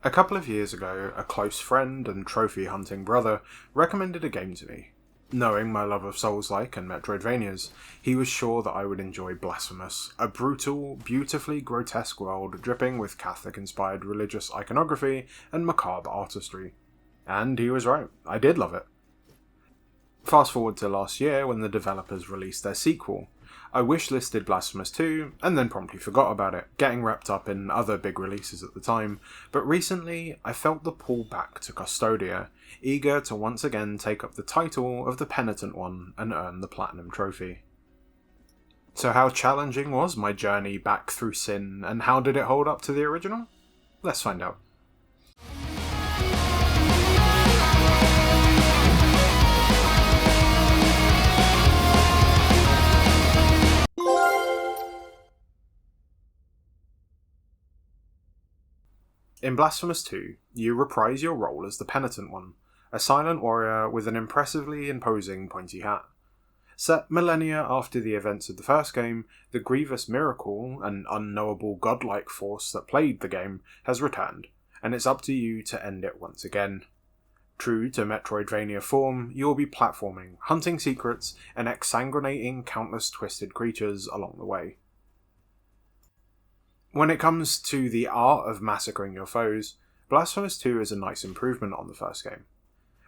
A couple of years ago, a close friend and trophy hunting brother recommended a game to me. Knowing my love of Souls-like and Metroidvanias, he was sure that I would enjoy Blasphemous, a brutal, beautifully grotesque world dripping with Catholic-inspired religious iconography and macabre artistry. And he was right, I did love it. Fast forward to last year when the developers released their sequel. I wishlisted Blasphemous 2, and then promptly forgot about it, getting wrapped up in other big releases at the time, but recently I felt the pull back to Custodia, eager to once again take up the title of the Penitent One and earn the Platinum Trophy. So how challenging was my journey back through sin, and how did it hold up to the original? Let's find out. In Blasphemous 2, you reprise your role as the Penitent One, a silent warrior with an impressively imposing pointy hat. Set millennia after the events of the first game, the grievous miracle, an unknowable godlike force that plagued the game, has returned, and it's up to you to end it once again. True to Metroidvania form, you will be platforming, hunting secrets, and exsanguinating countless twisted creatures along the way. When it comes to the art of massacring your foes, Blasphemous 2 is a nice improvement on the first game.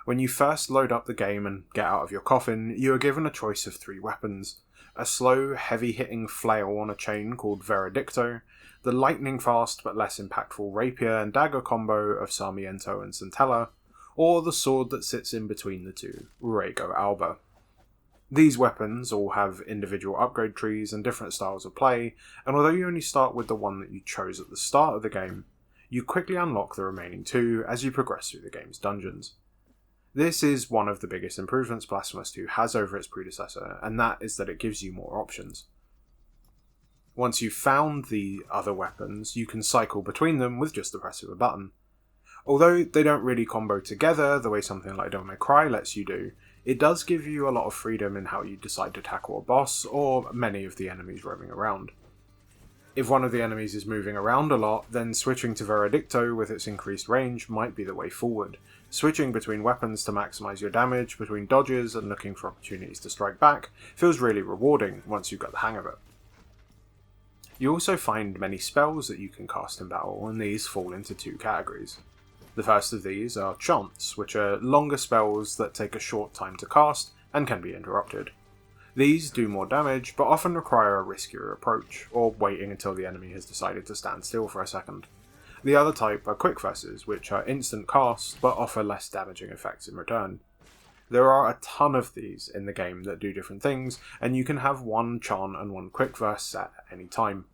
When you first load up the game and get out of your coffin, you are given a choice of 3 weapons: a slow, heavy-hitting flail on a chain called Veredicto, the lightning-fast but less impactful rapier and dagger combo of Sarmiento and Centella, or the sword that sits in between the two, Ruego Alba. These weapons all have individual upgrade trees and different styles of play, and although you only start with the one that you chose at the start of the game, you quickly unlock the remaining 2 as you progress through the game's dungeons. This is one of the biggest improvements Blasphemous 2 has over its predecessor, and that is that it gives you more options. Once you've found the other weapons, you can cycle between them with just the press of a button. Although they don't really combo together the way something like Devil May Cry lets you do, it does give you a lot of freedom in how you decide to tackle a boss or many of the enemies roaming around. If one of the enemies is moving around a lot, then switching to Veredicto with its increased range might be the way forward. Switching between weapons to maximise your damage between dodges and looking for opportunities to strike back feels really rewarding once you've got the hang of it. You also find many spells that you can cast in battle, and these fall into 2 categories. The first of these are chants, which are longer spells that take a short time to cast and can be interrupted. These do more damage, but often require a riskier approach, or waiting until the enemy has decided to stand still for a second. The other type are quick verses, which are instant casts, but offer less damaging effects in return. There are a ton of these in the game that do different things, and you can have one chant and one quick verse set at any time.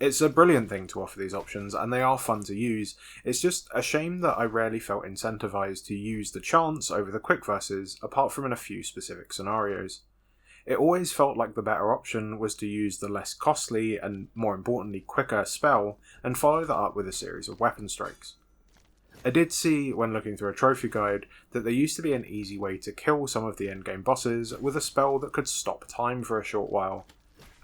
It's a brilliant thing to offer these options, and they are fun to use. It's just a shame that I rarely felt incentivized to use the chants over the quick verses, apart from in a few specific scenarios. It always felt like the better option was to use the less costly and, more importantly, quicker spell, and follow that up with a series of weapon strikes. I did see, when looking through a trophy guide, that there used to be an easy way to kill some of the endgame bosses with a spell that could stop time for a short while.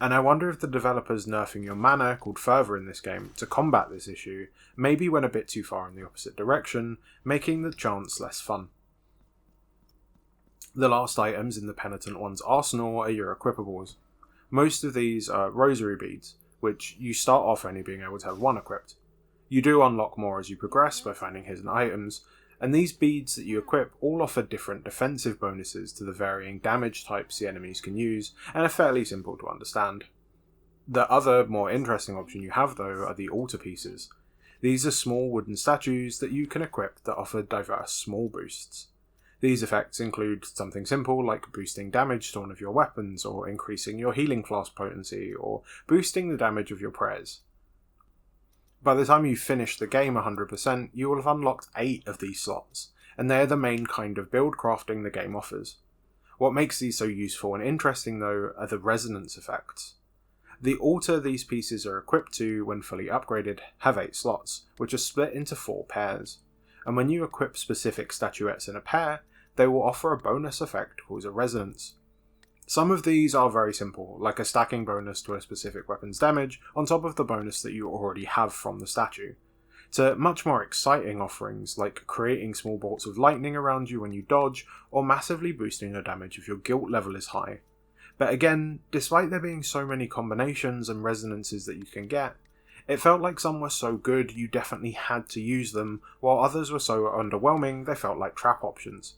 And I wonder if the developers nerfing your mana called Fervor in this game to combat this issue maybe went a bit too far in the opposite direction, making the chants less fun. The last items in the Penitent One's arsenal are your equipables. Most of these are rosary beads, which you start off only being able to have 1 equipped. You do unlock more as you progress by finding hidden items, and these beads that you equip all offer different defensive bonuses to the varying damage types the enemies can use, and are fairly simple to understand. The other, more interesting option you have though are the altarpieces. These are small wooden statues that you can equip that offer diverse small boosts. These effects include something simple like boosting damage to one of your weapons, or increasing your healing flask potency, or boosting the damage of your prayers. By the time you finish the game 100%, you will have unlocked 8 of these slots, and they're the main kind of build crafting the game offers. What makes these so useful and interesting though are the resonance effects. The altar these pieces are equipped to, when fully upgraded, have 8 slots, which are split into 4 pairs, and when you equip specific statuettes in a pair, they will offer a bonus effect called a resonance. Some of these are very simple, like a stacking bonus to a specific weapon's damage on top of the bonus that you already have from the statue. to much more exciting offerings like creating small bolts of lightning around you when you dodge, or massively boosting your damage if your guilt level is high. But again, despite there being so many combinations and resonances that you can get, it felt like some were so good you definitely had to use them, while others were so underwhelming they felt like trap options.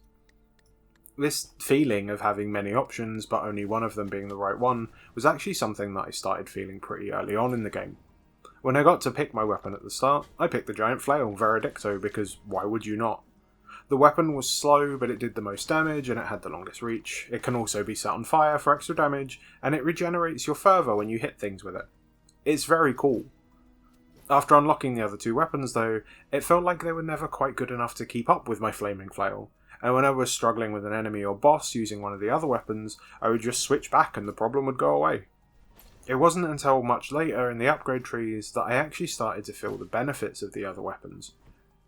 This feeling of having many options but only one of them being the right one was actually something that I started feeling pretty early on in the game. When I got to pick my weapon at the start, I picked the giant flail, Veredicto, because why would you not? The weapon was slow, but it did the most damage and it had the longest reach. It can also be set on fire for extra damage, and it regenerates your fervor when you hit things with it. It's very cool. After unlocking the other two weapons though, it felt like they were never quite good enough to keep up with my flaming flail, and when I was struggling with an enemy or boss using one of the other weapons, I would just switch back and the problem would go away. It wasn't until much later in the upgrade trees that I actually started to feel the benefits of the other weapons.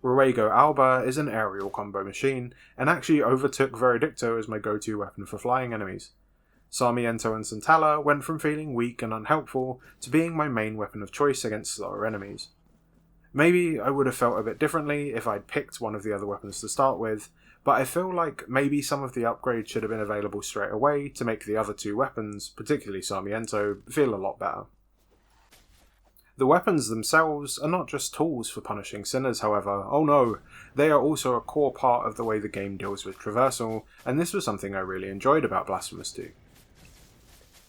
Ruego Alba is an aerial combo machine, and actually overtook Veredicto as my go-to weapon for flying enemies. Sarmiento and Santala went from feeling weak and unhelpful to being my main weapon of choice against slower enemies. Maybe I would have felt a bit differently if I'd picked one of the other weapons to start with, but I feel like maybe some of the upgrades should have been available straight away to make the other two weapons, particularly Sarmiento, feel a lot better. The weapons themselves are not just tools for punishing sinners, however. Oh no, they are also a core part of the way the game deals with traversal, and this was something I really enjoyed about Blasphemous 2.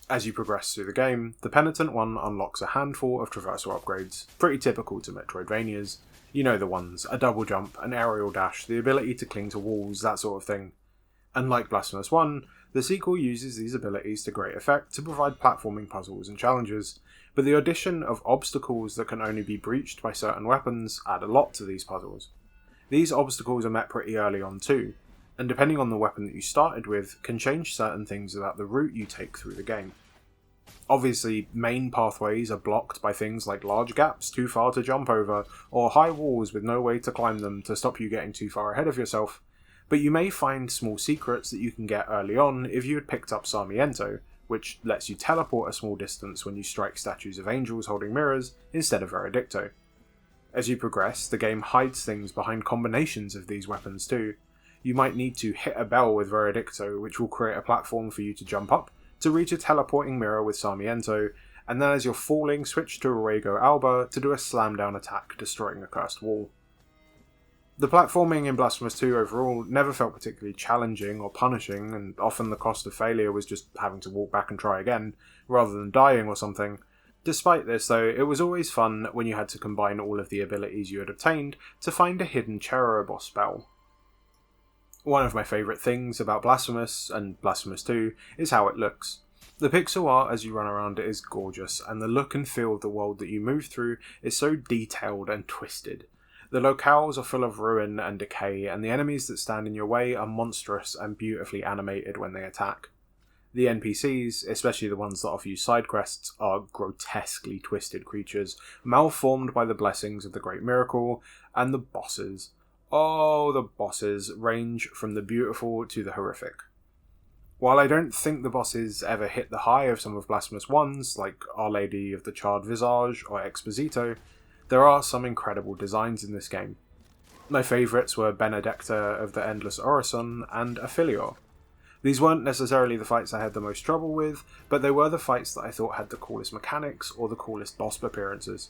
As you progress through the game, the Penitent one unlocks a handful of traversal upgrades, pretty typical to Metroidvanias. You know the ones, a double jump, an aerial dash, the ability to cling to walls, that sort of thing. Unlike Blasphemous 1, the sequel uses these abilities to great effect to provide platforming puzzles and challenges, but the addition of obstacles that can only be breached by certain weapons add a lot to these puzzles. These obstacles are met pretty early on too, and depending on the weapon that you started with, can change certain things about the route you take through the game. Obviously, main pathways are blocked by things like large gaps too far to jump over, or high walls with no way to climb them to stop you getting too far ahead of yourself, but you may find small secrets that you can get early on if you had picked up Sarmiento, which lets you teleport a small distance when you strike statues of angels holding mirrors instead of Veredicto. As you progress, the game hides things behind combinations of these weapons too. You might need to hit a bell with Veredicto, which will create a platform for you to jump up, to reach a teleporting mirror with Sarmiento, and then as you're falling, switch to Ruego Alba to do a slam down attack, destroying a cursed wall. The platforming in Blasphemous 2 overall never felt particularly challenging or punishing, and often the cost of failure was just having to walk back and try again, rather than dying or something. Despite this though, it was always fun when you had to combine all of the abilities you had obtained to find a hidden Cherubo spell. One of my favourite things about Blasphemous, and Blasphemous 2, is how it looks. The pixel art as you run around it is gorgeous, and the look and feel of the world that you move through is so detailed and twisted. The locales are full of ruin and decay, and the enemies that stand in your way are monstrous and beautifully animated when they attack. The NPCs, especially the ones that offer you side quests, are grotesquely twisted creatures, malformed by the blessings of the Great Miracle, and the bosses. Oh, the bosses range from the beautiful to the horrific. While I don't think the bosses ever hit the high of some of Blasphemous 1's, like Our Lady of the Charred Visage or Exposito, there are some incredible designs in this game. My favourites were Benedicta of the Endless Orison and Affilior. These weren't necessarily the fights I had the most trouble with, but they were the fights that I thought had the coolest mechanics or the coolest boss appearances.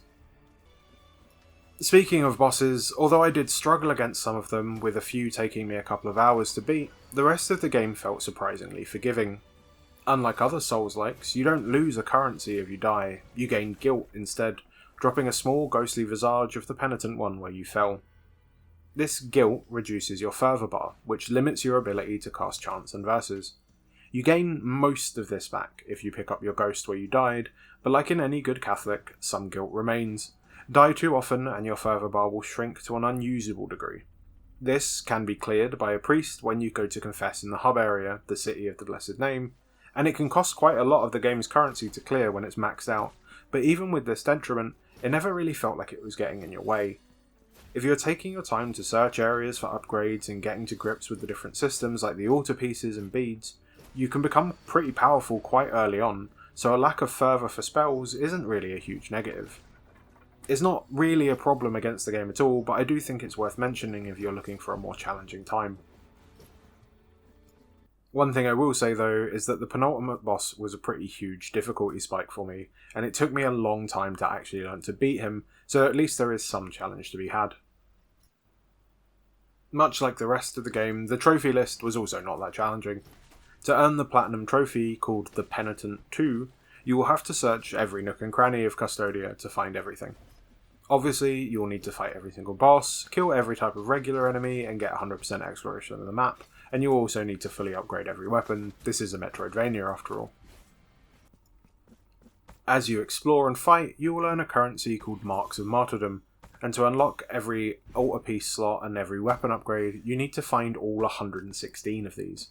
Speaking of bosses, although I did struggle against some of them, with a few taking me a couple of hours to beat, the rest of the game felt surprisingly forgiving. Unlike other Souls-likes, you don't lose a currency if you die, you gain guilt instead, dropping a small ghostly visage of the Penitent one where you fell. This guilt reduces your fervor bar, which limits your ability to cast chants and verses. You gain most of this back if you pick up your ghost where you died, but like in any good Catholic, some guilt remains. Die too often and your fervor bar will shrink to an unusable degree. This can be cleared by a priest when you go to confess in the hub area, the City of the Blessed Name, and it can cost quite a lot of the game's currency to clear when it's maxed out, but even with this detriment, it never really felt like it was getting in your way. If you're taking your time to search areas for upgrades and getting to grips with the different systems like the altarpieces and beads, you can become pretty powerful quite early on, so a lack of fervor for spells isn't really a huge negative. It's not really a problem against the game at all, but I do think it's worth mentioning if you're looking for a more challenging time. One thing I will say though is that the penultimate boss was a pretty huge difficulty spike for me, and it took me a long time to actually learn to beat him, so at least there is some challenge to be had. Much like the rest of the game, the trophy list was also not that challenging. To earn the platinum trophy, called the Penitent 2, you will have to search every nook and cranny of Custodia to find everything. Obviously, you will need to fight every single boss, kill every type of regular enemy, and get 100% exploration of the map, and you will also need to fully upgrade every weapon. This is a Metroidvania after all. As you explore and fight, you will earn a currency called Marks of Martyrdom, and to unlock every altar piece slot and every weapon upgrade, you need to find all 116 of these.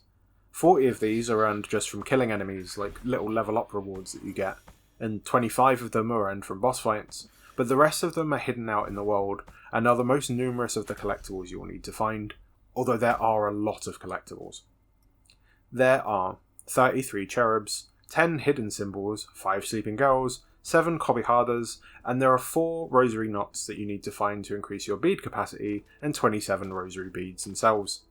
40 of these are earned just from killing enemies, like little level up rewards that you get, and 25 of them are earned from boss fights, but the rest of them are hidden out in the world, and are the most numerous of the collectibles you will need to find, although there are a lot of collectibles. There are 33 cherubs, 10 hidden symbols, 5 sleeping girls, 7 cobijadas, and there are 4 rosary knots that you need to find to increase your bead capacity, and 27 rosary beads themselves.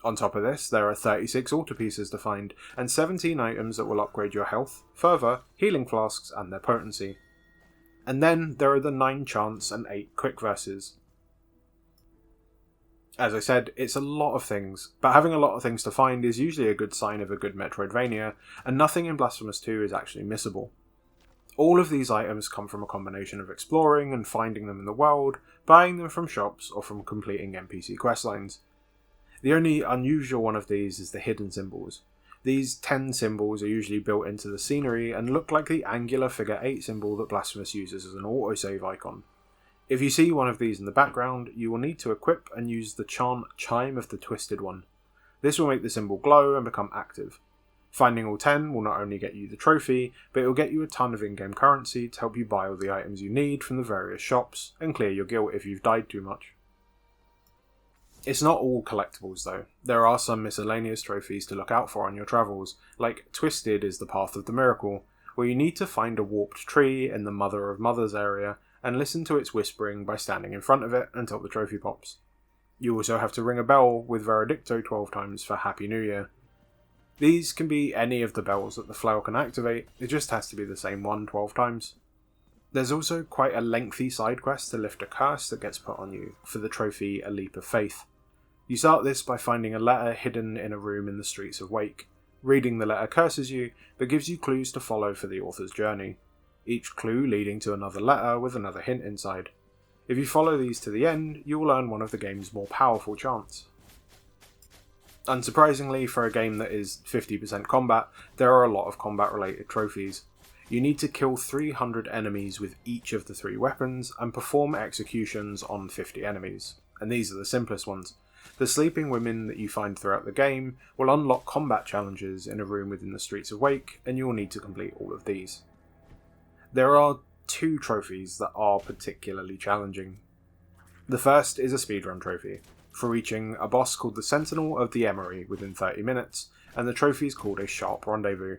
On top of this, there are 36 altar pieces to find, and 17 items that will upgrade your health, fervour, healing flasks, and their potency. And then there are the 9 chants and 8 quick verses. As I said, it's a lot of things, but having a lot of things to find is usually a good sign of a good Metroidvania, and nothing in Blasphemous 2 is actually missable. All of these items come from a combination of exploring and finding them in the world, buying them from shops, or from completing NPC questlines. The only unusual one of these is the hidden symbols. These 10 symbols are usually built into the scenery and look like the angular figure 8 symbol that Blasphemous uses as an autosave icon. If you see one of these in the background, you will need to equip and use the chant Chime of the Twisted One. This will make the symbol glow and become active. Finding all 10 will not only get you the trophy, but it will get you a ton of in-game currency to help you buy all the items you need from the various shops, and clear your guilt if you've died too much. It's not all collectibles though. There are some miscellaneous trophies to look out for on your travels, like Twisted is the Path of the Miracle, where you need to find a warped tree in the Mother of Mothers area and listen to its whispering by standing in front of it until the trophy pops. You also have to ring a bell with Veredicto 12 times for Happy New Year. These can be any of the bells that the flail can activate, it just has to be the same one 12 times. There's also quite a lengthy side quest to lift a curse that gets put on you, for the trophy A Leap of Faith. You start this by finding a letter hidden in a room in the streets of Wake. Reading the letter curses you, but gives you clues to follow for the author's journey, each clue leading to another letter with another hint inside. If you follow these to the end, you will earn one of the game's more powerful chants. Unsurprisingly, for a game that is 50% combat, there are a lot of combat-related trophies. You need to kill 300 enemies with each of the 3 weapons, and perform executions on 50 enemies, and these are the simplest ones. The sleeping women that you find throughout the game will unlock combat challenges in a room within the streets of Wake, and you will need to complete all of these. There are 2 trophies that are particularly challenging. The first is a speedrun trophy, for reaching a boss called the Sentinel of the Emery within 30 minutes, and the trophy is called a Sharp Rendezvous.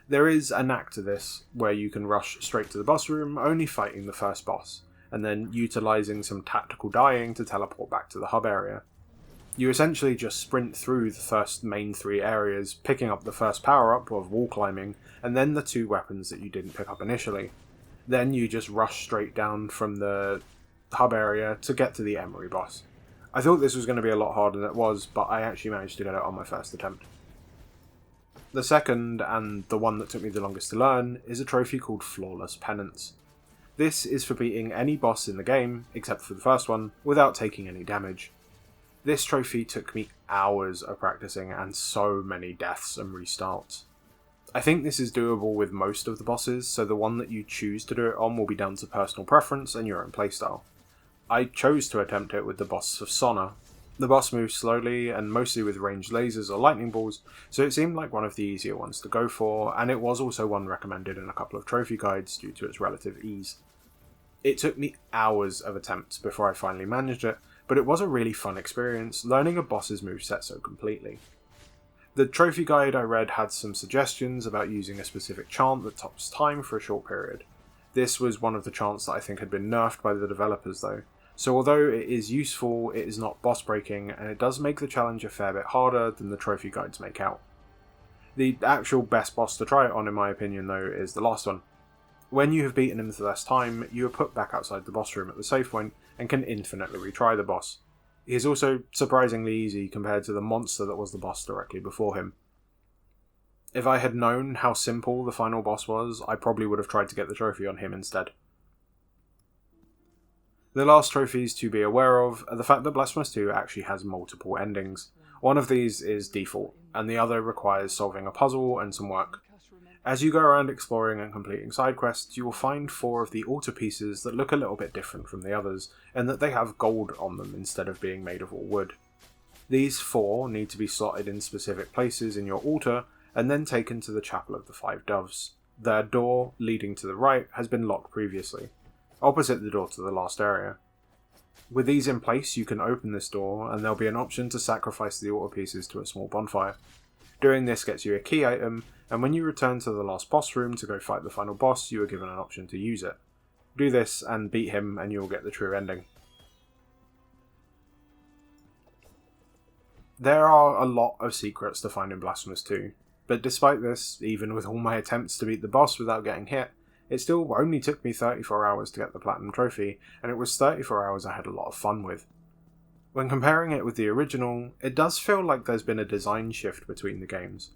There is a knack to this, where you can rush straight to the boss room, only fighting the first boss, and then utilising some tactical dying to teleport back to the hub area. You essentially just sprint through the first main 3 areas, picking up the first power-up of wall climbing, and then the 2 weapons that you didn't pick up initially. Then you just rush straight down from the hub area to get to the Emery boss. I thought this was going to be a lot harder than it was, but I actually managed to get it on my first attempt. The second, and the one that took me the longest to learn, is a trophy called Flawless Penance. This is for beating any boss in the game, except for the first one, without taking any damage. This trophy took me hours of practicing and so many deaths and restarts. I think this is doable with most of the bosses, so the one that you choose to do it on will be down to personal preference and your own playstyle. I chose to attempt it with the boss of Sona. The boss moves slowly and mostly with ranged lasers or lightning balls, so it seemed like one of the easier ones to go for, and it was also one recommended in a couple of trophy guides due to its relative ease. It took me hours of attempts before I finally managed it, but it was a really fun experience, learning a boss's moveset so completely. The trophy guide I read had some suggestions about using a specific chant that tops time for a short period. This was one of the chants that I think had been nerfed by the developers though, so although it is useful, it is not boss breaking, and it does make the challenge a fair bit harder than the trophy guides make out. The actual best boss to try it on in my opinion though is the last one. When you have beaten him for the last time, you are put back outside the boss room at the save point and can infinitely retry the boss. He is also surprisingly easy compared to the monster that was the boss directly before him. If I had known how simple the final boss was, I probably would have tried to get the trophy on him instead. The last trophies to be aware of are the fact that Blasphemous 2 actually has multiple endings. One of these is default, and the other requires solving a puzzle and some work. As you go around exploring and completing side quests, you will find 4 of the altar pieces that look a little bit different from the others, and that they have gold on them instead of being made of all wood. These 4 need to be slotted in specific places in your altar, and then taken to the Chapel of the Five Doves. Their door, leading to the right, has been locked previously, opposite the door to the last area. With these in place, you can open this door, and there'll be an option to sacrifice the altar pieces to a small bonfire. Doing this gets you a key item, and when you return to the last boss room to go fight the final boss, you are given an option to use it. Do this and beat him, and you will get the true ending. There are a lot of secrets to find in Blasphemous 2, but despite this, even with all my attempts to beat the boss without getting hit, it still only took me 34 hours to get the Platinum Trophy, and it was 34 hours I had a lot of fun with. When comparing it with the original, it does feel like there's been a design shift between the games.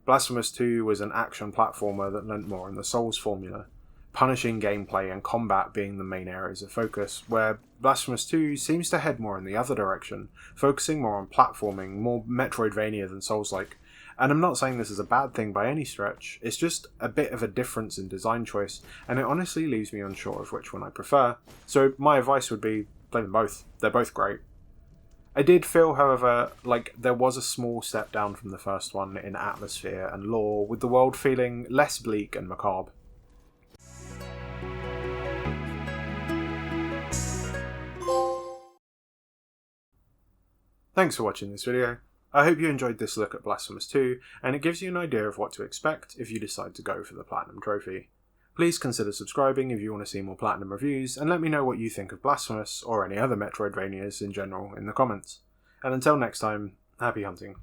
Blasphemous 2 was an action platformer that lent more on the Souls formula, punishing gameplay and combat being the main areas of focus, where Blasphemous 2 seems to head more in the other direction, focusing more on platforming, more Metroidvania than Souls-like. And I'm not saying this is a bad thing by any stretch, it's just a bit of a difference in design choice, and it honestly leaves me unsure of which one I prefer, so my advice would be, play them both. They're both great. I did feel, however, like there was a small step down from the first one in atmosphere and lore, with the world feeling less bleak and macabre. Thanks for watching this video. I hope you enjoyed this look at Blasphemous 2, and it gives you an idea of what to expect if you decide to go for the Platinum Trophy. Please consider subscribing if you want to see more Platinum reviews, and let me know what you think of Blasphemous or any other Metroidvanias in general in the comments. And until next time, happy hunting.